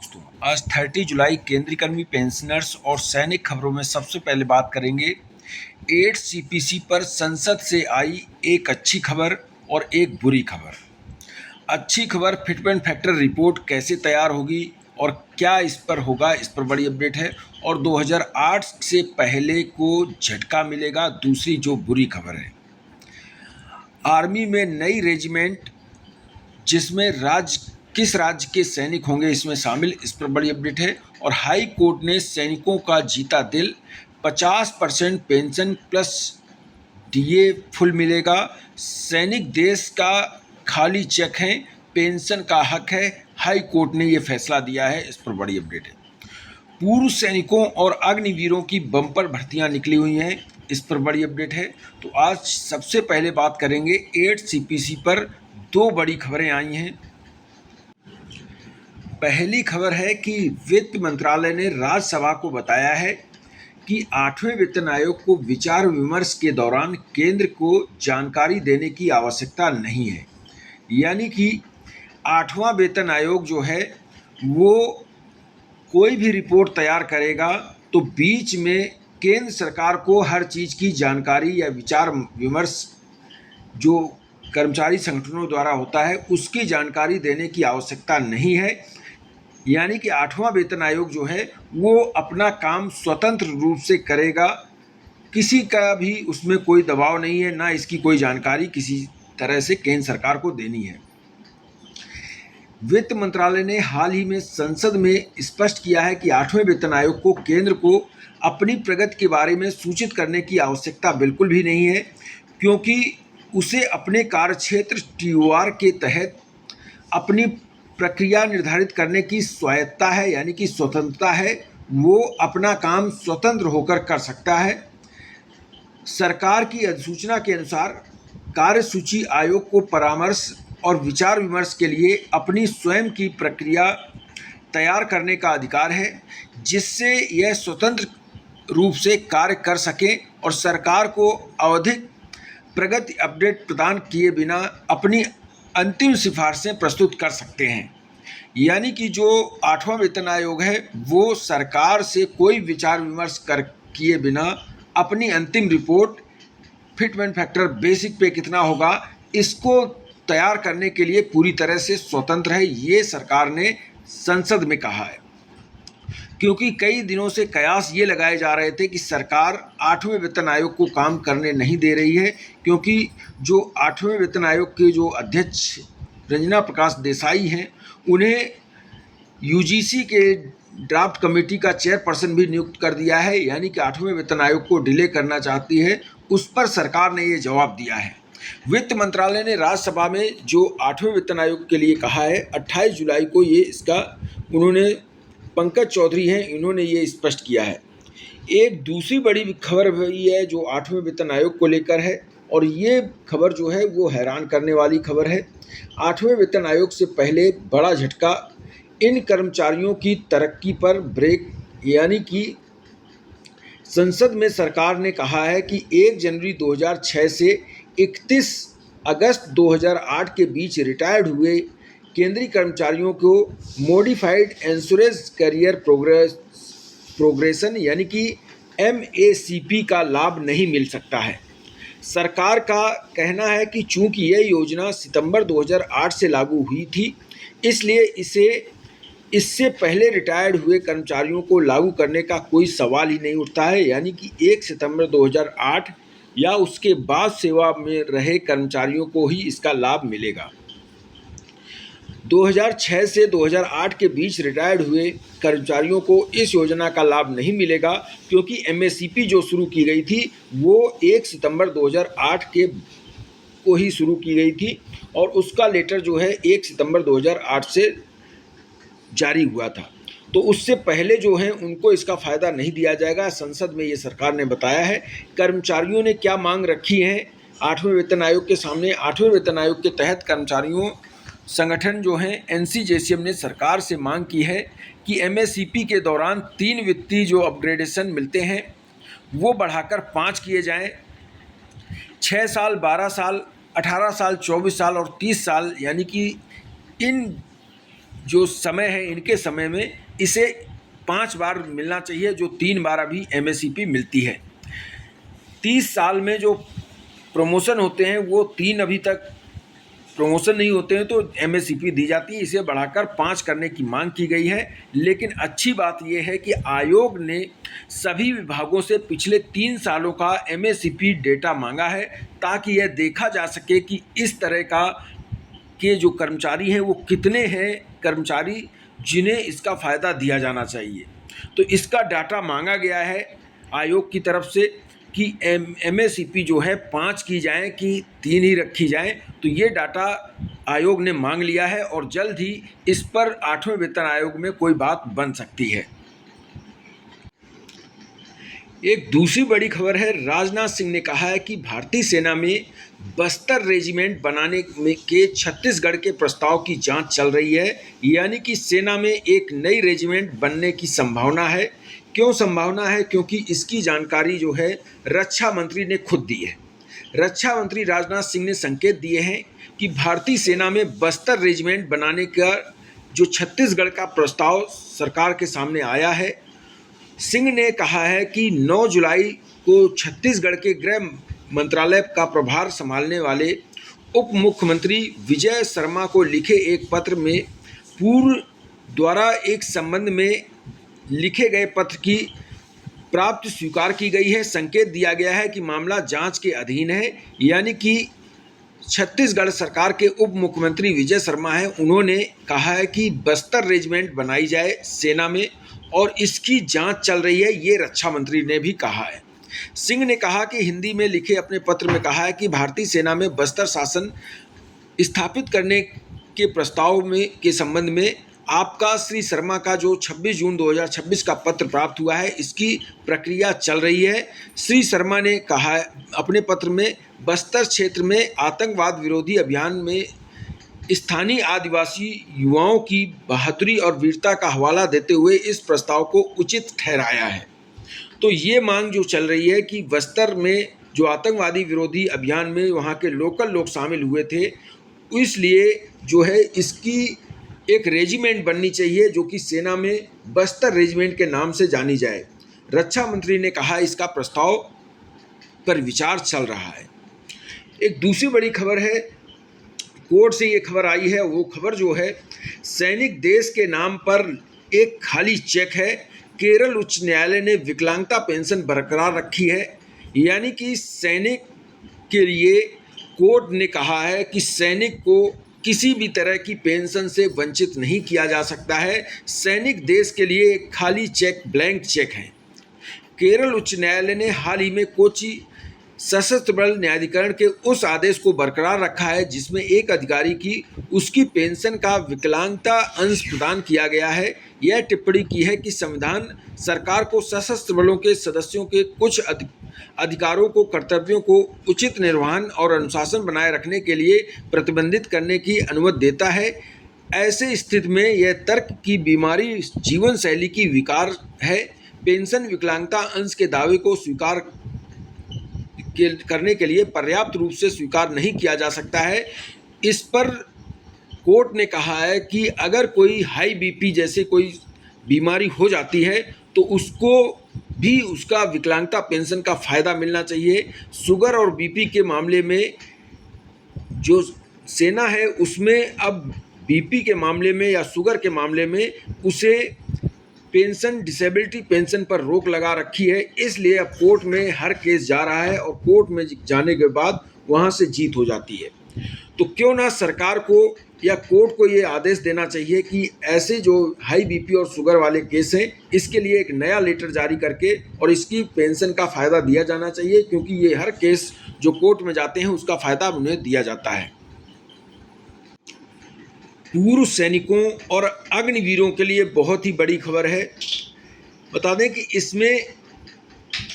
दोस्तों, आज 30 जुलाई केंद्रीय कर्मी, पेंशनर्स और सैनिक खबरों में सबसे पहले बात करेंगे 8 सीपीसी पर संसद से आई एक अच्छी खबर और एक बुरी खबर। अच्छी खबर, फिटमेंट फैक्टर रिपोर्ट कैसे तैयार होगी और क्या इस पर होगा, इस पर बड़ी अपडेट है। और 2008 से पहले को झटका मिलेगा। दूसरी जो बुरी खबर है, आर्मी में नई रेजिमेंट जिसमें किस राज्य के सैनिक होंगे इसमें शामिल, इस पर बड़ी अपडेट है। और हाई कोर्ट ने सैनिकों का जीता दिल, 50% पेंशन प्लस डीए फुल मिलेगा। सैनिक देश का खाली चेक हैं, पेंशन का हक है। हाई कोर्ट ने ये फैसला दिया है, इस पर बड़ी अपडेट है। पूर्व सैनिकों और अग्निवीरों की बम्पर भर्तियां निकली हुई हैं, इस पर बड़ी अपडेट है। तो आज सबसे पहले बात करेंगे 8 सीपीसी पर। दो बड़ी खबरें आई हैं। पहली खबर है कि वित्त मंत्रालय ने राज्यसभा को बताया है कि 8वें वेतन आयोग को विचार विमर्श के दौरान केंद्र को जानकारी देने की आवश्यकता नहीं है। यानी कि 8वां वेतन आयोग जो है वो कोई भी रिपोर्ट तैयार करेगा तो बीच में केंद्र सरकार को हर चीज़ की जानकारी या विचार विमर्श जो कर्मचारी संगठनों द्वारा होता है उसकी जानकारी देने की आवश्यकता नहीं है। यानी कि 8वां वेतन आयोग जो है वो अपना काम स्वतंत्र रूप से करेगा, किसी का भी उसमें कोई दबाव नहीं है, ना इसकी कोई जानकारी किसी तरह से केंद्र सरकार को देनी है। वित्त मंत्रालय ने हाल ही में संसद में स्पष्ट किया है कि 8वें वेतन आयोग को केंद्र को अपनी प्रगति के बारे में सूचित करने की आवश्यकता बिल्कुल भी नहीं है, क्योंकि उसे अपने कार्यक्षेत्र टीओआर के तहत अपनी प्रक्रिया निर्धारित करने की स्वायत्ता है, यानी कि स्वतंत्रता है। वो अपना काम स्वतंत्र होकर कर सकता है। सरकार की अधिसूचना के अनुसार कार्यसूची आयोग को परामर्श और विचार विमर्श के लिए अपनी स्वयं की प्रक्रिया तैयार करने का अधिकार है, जिससे यह स्वतंत्र रूप से कार्य कर सके और सरकार को आवधिक प्रगति अपडेट प्रदान किए बिना अपनी अंतिम सिफारिशें प्रस्तुत कर सकते हैं। यानी कि जो 8वां वेतन आयोग है वो सरकार से कोई विचार विमर्श किए बिना अपनी अंतिम रिपोर्ट फिटमेंट फैक्टर बेसिक पे कितना होगा इसको तैयार करने के लिए पूरी तरह से स्वतंत्र है, ये सरकार ने संसद में कहा है। क्योंकि कई दिनों से कयास ये लगाए जा रहे थे कि सरकार 8वें वेतन आयोग को काम करने नहीं दे रही है, क्योंकि जो 8वें वेतन आयोग के जो अध्यक्ष रंजना प्रकाश देसाई हैं उन्हें यूजीसी के ड्राफ्ट कमेटी का चेयरपर्सन भी नियुक्त कर दिया है। यानी कि 8वें वेतन आयोग को डिले करना चाहती है, उस पर सरकार ने ये जवाब दिया है। वित्त मंत्रालय ने राज्यसभा में जो 8वें वेतन आयोग के लिए कहा है 28 जुलाई को ये इसका उन्होंने पंकज चौधरी हैं, इन्होंने ये स्पष्ट किया है। एक दूसरी बड़ी खबर भी है जो 8वें वेतन आयोग को लेकर है, और ये खबर जो है वो हैरान करने वाली खबर है। 8वें वेतन आयोग से पहले बड़ा झटका, इन कर्मचारियों की तरक्की पर ब्रेक। यानी कि संसद में सरकार ने कहा है कि 1 जनवरी 2006 से 31 अगस्त 2008 के बीच रिटायर्ड हुए केंद्रीय कर्मचारियों को मॉडिफाइड इंश्योरेंस करियर प्रोग्रेशन यानी कि MACP का लाभ नहीं मिल सकता है। सरकार का कहना है कि चूंकि यह योजना सितंबर 2008 से लागू हुई थी, इसलिए इससे पहले रिटायर्ड हुए कर्मचारियों को लागू करने का कोई सवाल ही नहीं उठता है। यानी कि 1 सितंबर 2008 या उसके बाद सेवा में रहे कर्मचारियों को ही इसका लाभ मिलेगा। 2006 से 2008 के बीच रिटायर्ड हुए कर्मचारियों को इस योजना का लाभ नहीं मिलेगा, क्योंकि MACP जो शुरू की गई थी वो 1 सितंबर 2008 को ही शुरू की गई थी, और उसका लेटर जो है 1 सितंबर 2008 से जारी हुआ था। तो उससे पहले जो है उनको इसका फ़ायदा नहीं दिया जाएगा। संसद में ये सरकार ने बताया है। कर्मचारियों ने क्या मांग रखी है 8वें वेतन आयोग के सामने? 8वें वेतन आयोग के तहत कर्मचारियों संगठन जो हैं NCJCM ने सरकार से मांग की है कि MACP के दौरान 3 वित्तीय जो अपग्रेडेशन मिलते हैं वो बढ़ाकर 5 किए जाएं। 6 साल, 12 साल, 18 साल, 24 साल और 30 साल, यानी कि इन जो समय है इनके समय में इसे 5 बार मिलना चाहिए, जो 3 बार अभी MSCP मिलती है। 30 साल में जो प्रमोशन होते हैं वो 3 अभी तक प्रमोशन नहीं होते हैं तो MSCP दी जाती है, इसे बढ़ाकर 5 करने की मांग की गई है। लेकिन अच्छी बात यह है कि आयोग ने सभी विभागों से पिछले 3 सालों का MSCP डेटा मांगा है, ताकि यह देखा जा सके कि इस तरह के जो कर्मचारी हैं वो कितने हैं कर्मचारी जिन्हें इसका फ़ायदा दिया जाना चाहिए। तो इसका डाटा मांगा गया है आयोग की तरफ से कि MSCP जो है 5 की जाए कि 3 ही रखी जाए। तो ये डाटा आयोग ने मांग लिया है और जल्द ही इस पर 8वें वेतन आयोग में कोई बात बन सकती है। एक दूसरी बड़ी खबर है, राजनाथ सिंह ने कहा है कि भारतीय सेना में बस्तर रेजिमेंट बनाने के छत्तीसगढ़ के प्रस्ताव की जांच चल रही है, यानी कि सेना में एक नई रेजिमेंट बनने की संभावना है। क्यों संभावना है? क्योंकि इसकी जानकारी जो है रक्षा मंत्री ने खुद दी है। रक्षा मंत्री राजनाथ सिंह ने संकेत दिए हैं कि भारतीय सेना में बस्तर रेजिमेंट बनाने का जो छत्तीसगढ़ का प्रस्ताव सरकार के सामने आया है, सिंह ने कहा है कि 9 जुलाई को छत्तीसगढ़ के गृह मंत्रालय का प्रभार संभालने वाले उप मुख्यमंत्री विजय शर्मा को लिखे एक पत्र में पूर्व द्वारा एक संबंध में लिखे गए पत्र की प्राप्ति स्वीकार की गई है। संकेत दिया गया है कि मामला जांच के अधीन है, यानी कि छत्तीसगढ़ सरकार के उप मुख्यमंत्री विजय शर्मा हैं, उन्होंने कहा है कि बस्तर रेजिमेंट बनाई जाए सेना में और इसकी जांच चल रही है, ये रक्षा मंत्री ने भी कहा है। सिंह ने कहा कि हिंदी में लिखे अपने पत्र में कहा है कि भारतीय सेना में बस्तर शासन स्थापित करने के प्रस्ताव के संबंध में आपका श्री शर्मा का जो 26 जून 2026 का पत्र प्राप्त हुआ है, इसकी प्रक्रिया चल रही है। श्री शर्मा ने कहा अपने पत्र में, बस्तर क्षेत्र में आतंकवाद विरोधी अभियान में स्थानीय आदिवासी युवाओं की बहादुरी और वीरता का हवाला देते हुए इस प्रस्ताव को उचित ठहराया है। तो ये मांग जो चल रही है कि बस्तर में जो आतंकवादी विरोधी अभियान में वहाँ के लोकल लोग शामिल हुए थे, इसलिए जो है इसकी एक रेजिमेंट बननी चाहिए जो कि सेना में बस्तर रेजिमेंट के नाम से जानी जाए। रक्षा मंत्री ने कहा इसका प्रस्ताव पर विचार चल रहा है। एक दूसरी बड़ी खबर है, कोर्ट से ये खबर आई है, वो खबर जो है सैनिक देश के नाम पर एक खाली चेक है। केरल उच्च न्यायालय ने विकलांगता पेंशन बरकरार रखी है, यानी कि सैनिक के लिए कोर्ट ने कहा है कि सैनिक को किसी भी तरह की पेंशन से वंचित नहीं किया जा सकता है। सैनिक देश के लिए एक खाली चेक, ब्लैंक चेक है। केरल उच्च न्यायालय ने हाल ही में कोची सशस्त्र बल न्यायाधिकरण के उस आदेश को बरकरार रखा है जिसमें एक अधिकारी की उसकी पेंशन का विकलांगता अंश प्रदान किया गया है। यह टिप्पणी की है कि संविधान सरकार को सशस्त्र बलों के सदस्यों के कुछ अधिकारों को, कर्तव्यों को उचित निर्वहन और अनुशासन बनाए रखने के लिए प्रतिबंधित करने की अनुमति देता है। ऐसे स्थिति में यह तर्क की बीमारी जीवन शैली की विकार है। पेंशन विकलांगता अंश के दावे को स्वीकार करने के लिए पर्याप्त रूप से स्वीकार नहीं किया जा सकता है। इस पर कोर्ट ने कहा है कि अगर कोई हाई बीपी जैसे कोई बीमारी हो जाती है तो उसको भी उसका विकलांगता पेंशन का फ़ायदा मिलना चाहिए। शुगर और बीपी के मामले में जो सेना है उसमें अब बीपी के मामले में या शुगर के मामले में उसे पेंशन, डिसेबिलिटी पेंशन पर रोक लगा रखी है। इसलिए अब कोर्ट में हर केस जा रहा है और कोर्ट में जाने के बाद वहाँ से जीत हो जाती है। तो क्यों ना सरकार को या कोर्ट को ये आदेश देना चाहिए कि ऐसे जो हाई बीपी और शुगर वाले केस हैं इसके लिए एक नया लेटर जारी करके और इसकी पेंशन का फ़ायदा दिया जाना चाहिए, क्योंकि ये हर केस जो कोर्ट में जाते हैं उसका फ़ायदा उन्हें दिया जाता है। पूर्व सैनिकों और अग्निवीरों के लिए बहुत ही बड़ी खबर है। बता दें कि इसमें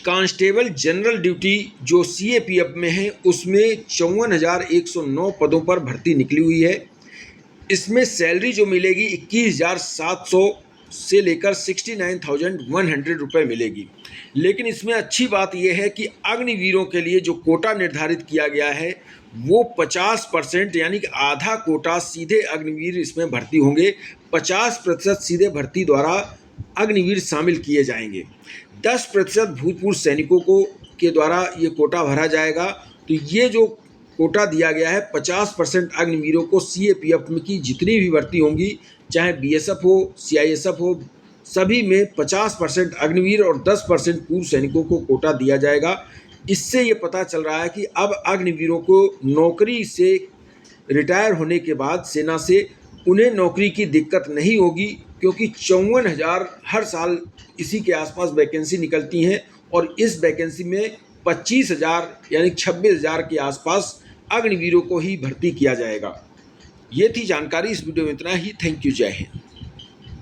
कांस्टेबल जनरल ड्यूटी जो CAPF में है उसमें 54,109 पदों पर भर्ती निकली हुई है। इसमें सैलरी जो मिलेगी 21,700 से लेकर 69,100 रुपये मिलेगी। लेकिन इसमें अच्छी बात यह है कि अग्निवीरों के लिए जो कोटा निर्धारित किया गया है वो 50% यानी कि आधा कोटा सीधे अग्निवीर इसमें भर्ती होंगे। 50% सीधे भर्ती द्वारा अग्निवीर शामिल किए जाएंगे। 10% भूतपूर्व सैनिकों को के द्वारा ये कोटा भरा जाएगा। तो ये जो कोटा दिया गया है 50% अग्निवीरों को सीएपीएफ में की जितनी भी भर्ती होंगी, चाहे बीएसएफ हो, सीआईएसएफ हो, सभी में 50% अग्निवीर और 10% पूर्व सैनिकों को कोटा दिया जाएगा। इससे ये पता चल रहा है कि अब अग्निवीरों को नौकरी से रिटायर होने के बाद सेना से उन्हें नौकरी की दिक्कत नहीं होगी, क्योंकि 54,000 हर साल इसी के आसपास वैकेंसी निकलती हैं और इस वैकेंसी में 25,000 यानी 26,000 के आसपास अग्निवीरों को ही भर्ती किया जाएगा। ये थी जानकारी। इस वीडियो में इतना ही। Thank you. जय हिंद।